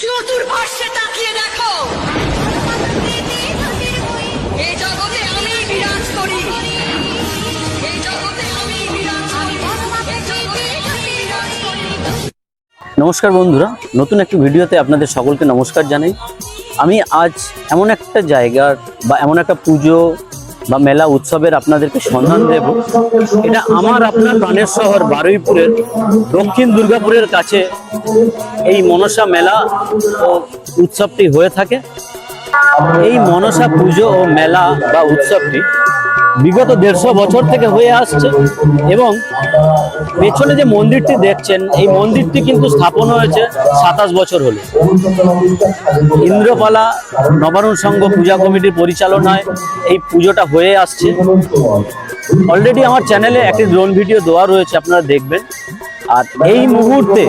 চতুর্পার্শ্বে তাকিয়ে দেখো, এই জগতে আমি বিরাজ করি, এই জগতে আমি বিরাজ করি, এই জগতে আমি বিরাজ করি। নমস্কার বন্ধুরা, নতুন একটি ভিডিওতে আপনাদের সকলকে নমস্কার জানাই। আমি আজ এমন একটা জায়গার বা এমন একটা পুজো বা মেলা উৎসবের আপনাদেরকে সন্ধান দেব। এটা আমার আপনার প্রাণের শহর বারুইপুরের দক্ষিণ দুর্গাপুরের কাছে এই মনসা মেলা ও উৎসবটি হয়ে থাকে। এই মনসা পুজো ও মেলা বা উৎসবটি বিগত 150 বছর থেকে হয়ে আসছে এবং পেছনে যে মন্দিরটি দেখছেন, এই মন্দিরটি কিন্তু স্থাপন হয়েছে 27 বছর হলো। ইন্দ্রপালা নবারুণ সংঘ পূজা কমিটির পরিচালনায় এই পুজোটা হয়ে আসছে। অলরেডি আমার চ্যানেলে একটি ড্রোন ভিডিও দেওয়া রয়েছে, আপনারা দেখবেন। আর এই মুহূর্তে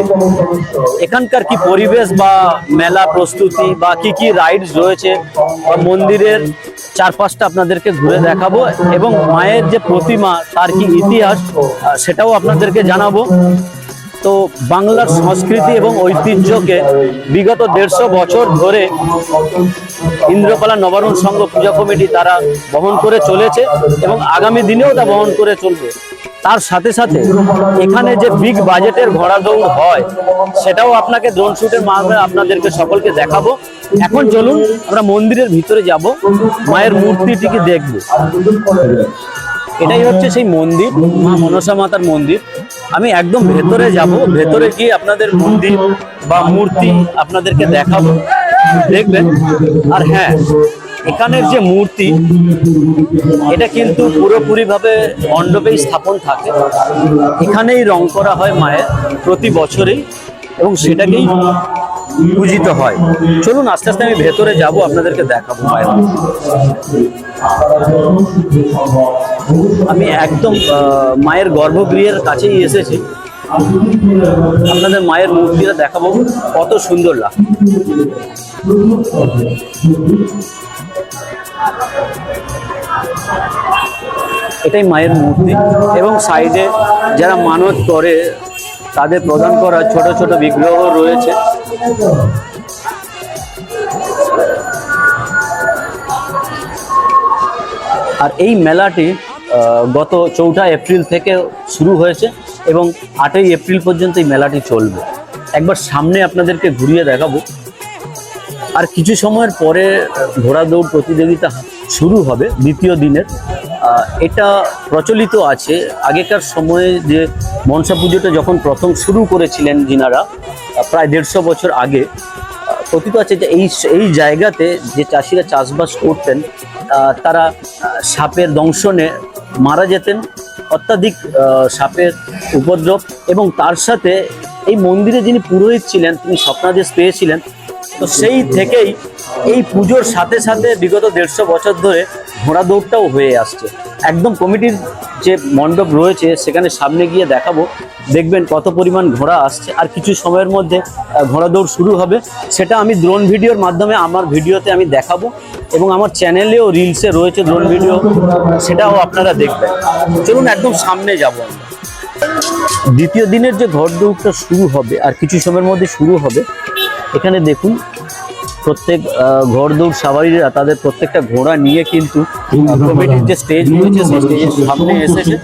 এখানকার কি পরিবেশ বা মেলা প্রস্তুতি বা কি রাইডস রয়েছে বা মন্দিরের চারপাশটা আপনাদেরকে ঘুরে দেখাবো এবং মায়ের যে প্রতিমা তার কি ইতিহাস সেটাও আপনাদেরকে জানাবো। তো বাংলার সংস্কৃতি এবং ঐতিহ্যকে বিগত 150 বছর ধরে ইন্দ্রপালা নবারুণ সংঘ পূজা কমিটি তারা বহন করে চলেছে এবং আগামী দিনেও তা বহন করে চলবে। তার সাথে সাথে এখানে যে বিগ বাজেটের ঘোড়া দৌড় হয় সেটাও আপনাকে ড্রোন শুটের মাধ্যমে আপনাদেরকে সকলকে দেখাবো। এখন চলুন আমরা মন্দিরের ভিতরে যাব, মায়ের মূর্তিটিকে দেখব। এটাই হচ্ছে সেই মন্দির, মা মনসা মাতার মন্দির। আমি একদম ভেতরে যাব, ভেতরে গিয়ে আপনাদের মন্দির বা মূর্তি আপনাদেরকে দেখাবো, দেখবেন। আর হ্যাঁ, এখানের যে মূর্তি এটা কিন্তু পুরোপুরিভাবে মণ্ডপেই স্থাপন থাকে। এখানেই রং করা হয় মায়ের প্রতি বছরেই এবং সেটাকেই পূজিত হয়। চলুন আস্তে আস্তে আমি ভেতরে যাব, আপনাদেরকে দেখাবো মায়ের। আমি একদম মায়ের গর্ভগৃহের কাছেই এসেছি, আপনাদের মায়ের মূর্তিটা দেখাবো, কত সুন্দর লাগে। এটাই মায়ের মূর্তি এবং সাইডে যারা মানত করে তাদের প্রদান করা ছোট ছোট বিগ্রহ রয়েছে। আর এই মেলাটি গত 4 এপ্রিল থেকে শুরু হয়েছে এবং 8 এপ্রিল পর্যন্ত এই মেলাটি চলবে। একবার সামনে আপনাদেরকে ঘুরিয়ে দেখাবো। আর কিছু সময়ের পরে ঘোড়া দৌড় প্রতিযোগিতা শুরু হবে দ্বিতীয় দিনের। এটা প্রচলিত আছে আগেকার সময়ে, যে মনসা পুজোটা যখন প্রথম শুরু করেছিলেন যিনারা প্রায় 150 বছর আগে, কথিত আছে যে এই জায়গাতে যে চাষিরা চাষবাস করতেন তারা সাপের দংশনে মারা যেতেন, অত্যাধিক সাপের উপদ্রব। এবং তার সাথে এই মন্দিরে যিনি পুরোহিত ছিলেন তিনি স্বপ্নাদেশ পেয়েছিলেন। তো সেই থেকেই এই পুজোর সাথে সাথে বিগত 150 বছর ধরে ঘোড়া দৌড়টাও হয়ে আসছে। একদম কমিটির যে মণ্ডপ রয়েছে সেখানে সামনে গিয়ে দেখাবো, দেখবেন কত পরিমাণ ঘোড়া আসছে। আর কিছু সময়ের মধ্যে ঘোড়া দৌড় শুরু হবে, সেটা আমি ড্রোন ভিডিওর মাধ্যমে আমার ভিডিওতে আমি দেখাবো এবং আমার চ্যানেলেও রিলসে রয়েছে ড্রোন ভিডিও, সেটাও আপনারা দেখবেন। চলুন একদম সামনে যাব। দ্বিতীয় দিনের যে ঘোড়া দৌড়টা শুরু হবে আর কিছু সময়ের মধ্যে শুরু হবে। এখানে দেখুন প্রত্যেক ঘোড় দৌড় সাওয়ারিরা তাদের প্রত্যেকটা ঘোড়া নিয়ে কিন্তু কমিটির যে স্টেজ রয়েছে সেই স্টেজের সামনে এসেছে।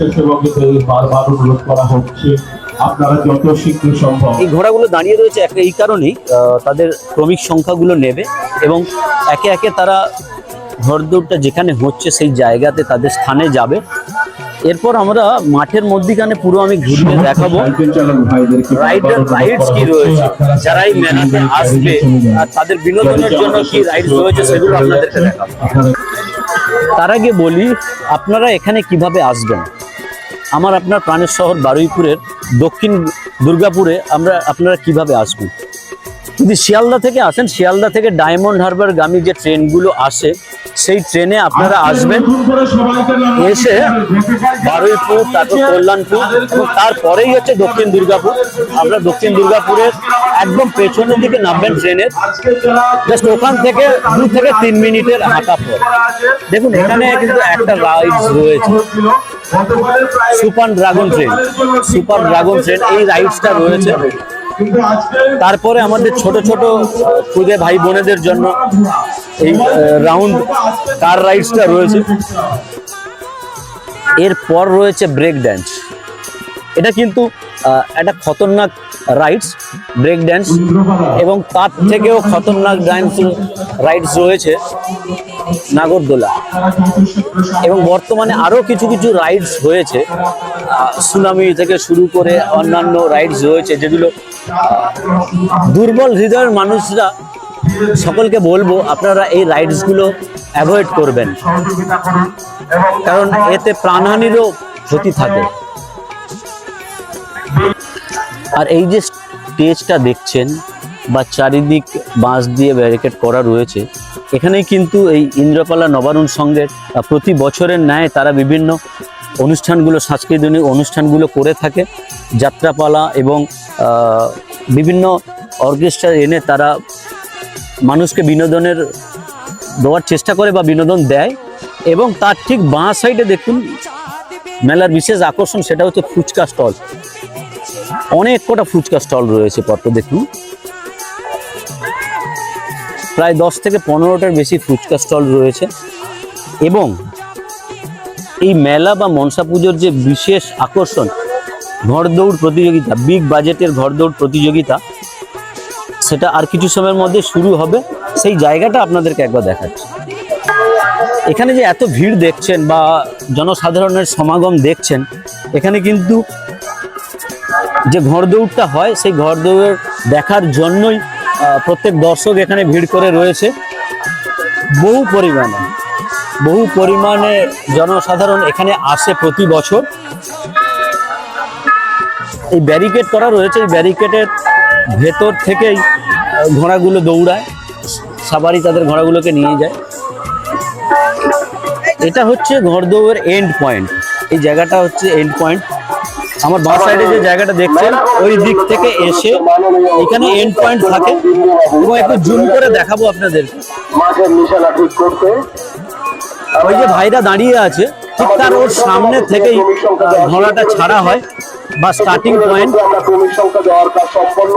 এই ঘোড়াগুলো দাঁড়িয়ে রয়েছে এই কারণেই তাদের ক্রমিক সংখ্যাগুলো নেবে এবং একে একে তারা ঘোড় দৌড়টা যেখানে হচ্ছে সেই জায়গাতে তাদের স্থানে যাবে। এরপর আমরা মাঠের মধ্যখানে পুরো আমি ঘুরিয়ে দেখাবো রাইডস কি রয়েছে, যারা এই মেলাতে আসবে আর তাদের বিনোদনের জন্য কি রাইডস রয়েছে সেগুলো আপনাদেরকে দেখাবো। তার আগে বলি আপনারা এখানে কিভাবে আসবেন। আমার আপনার প্রাণের শহর বারুইপুরের দক্ষিণ দুর্গাপুরে আপনারা কিভাবে আসবেন। যদি শিয়ালদা থেকে আসেন, শিয়ালদা থেকে ডায়মন্ড হারবার গামী যে ট্রেনগুলো আসে সেই ট্রেনে আপনারা আসবেন, এসে বারুইপুর, তারপর কল্যাণপুর এবং তারপরেই হচ্ছে দক্ষিণ দুর্গাপুর। আমরা দক্ষিণ দুর্গাপুরের একদম পেছনের দিকে নামবেন ট্রেনের, জাস্ট ওখান থেকে 2 থেকে 3 মিনিটের হাঁটা পর দেখুন এখানে কিন্তু একটা রাইডস রয়েছে, সুপার ড্রাগন ট্রেন। এই রাইডসটা রয়েছে তারপরে আমাদের ছোট ছোট খুদে ভাই বোনেদের জন্য এই রাউন্ড কার রাইডসটা রয়েছে। এরপর রয়েছে ব্রেক ড্যান্স। এটা কিন্তু একটা খতরনাক রাইডস, ব্রেক ড্যান্স, এবং তার থেকেও খতরনাক রাইডস রয়েছে নাগরদোলা। এবং বর্তমানে আরও কিছু কিছু রাইডস হয়েছে, সুনামি থেকে শুরু করে অন্যান্য রাইডস রয়েছে, যেগুলো দুর্বল হৃদয়ের মানুষরা সকলকে বলবো আপনারা এই রাইডসগুলো অ্যাভয়েড করবেন, কারণ এতে প্রাণহানিরও ক্ষতি থাকে। আর এই যে স্টেজটা দেখছেন বা চারিদিক বাঁশ দিয়ে ব্যারিকেড করা রয়েছে, এখানেই কিন্তু এই ইন্দ্রপালা নবারুণ সংঘের প্রতি বছরের ন্যায় তারা বিভিন্ন অনুষ্ঠানগুলো, সাংস্কৃতিক অনুষ্ঠানগুলো করে থাকে। যাত্রাপালা এবং বিভিন্ন অর্কেস্ট্রা এনে তারা মানুষকে বিনোদনের দেওয়ার চেষ্টা করে বা বিনোদন দেয়। এবং তার ঠিক বাঁ সাইডে দেখুন মেলার বিশেষ আকর্ষণ, সেটা হচ্ছে ফুচকা স্টল। অনেক কটা ফুচকা স্টল রয়েছে পরপর দেখুন, প্রায় 10 থেকে 15টার বেশি ফুচকা স্টল রয়েছে। এবং এই মেলা বা মনসা পুজোর যে বিশেষ আকর্ষণ, ঘোড়দৌড় প্রতিযোগিতা, বিগ বাজেটের ঘোড়দৌড় প্রতিযোগিতা, সেটা আর কিছু সময়ের মধ্যে শুরু হবে। সেই জায়গাটা আপনাদেরকে একবার দেখাচ্ছি। এখানে যে এত ভিড় দেখছেন বা জনসাধারণের সমাগম দেখছেন, এখানে কিন্তু যে ঘোড়দৌড়টা হয় সেই ঘোড়দৌড়ের দেখার জন্যই প্রত্যেক দর্শক এখানে ভিড় করে রয়েছে। বহু পরিমাণে জনসাধারণ এখানে আসে প্রতি বছর। এই ব্যারিকেড করা রয়েছে, এই ব্যারিকেডের ভেতর থেকেই ঘোড়াগুলো দৌড়ায়, সাবারি তাদের ঘোড়াগুলোকে নিয়ে যায়। এটা হচ্ছে ঘোড়দৌড়ের এন্ড পয়েন্ট। এই জায়গাটা হচ্ছে এন্ড পয়েন্ট। আমার বাঁ সাইডে যে জায়গাটা দেখছেন, ওই দিক থেকে এসে এখানে এন্ড পয়েন্ট থাকে। এবং একটু জুম করে দেখাবো আপনাদের। ওই যে ভাইরা দাঁড়িয়ে আছে, ঠিক তার ওর সামনে থেকেই ঘোড়াটা ছাড়া হয় বা স্টার্টিং পয়েন্ট।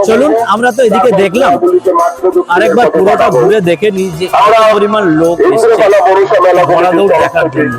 চলুন, আমরা তো এদিকে দেখলাম, আরেকবার পুরোটা ঘুরে দেখে নিই যে কত পরিমাণ লোক এসেছে ঘোড়া দৌড় দেখার জন্য।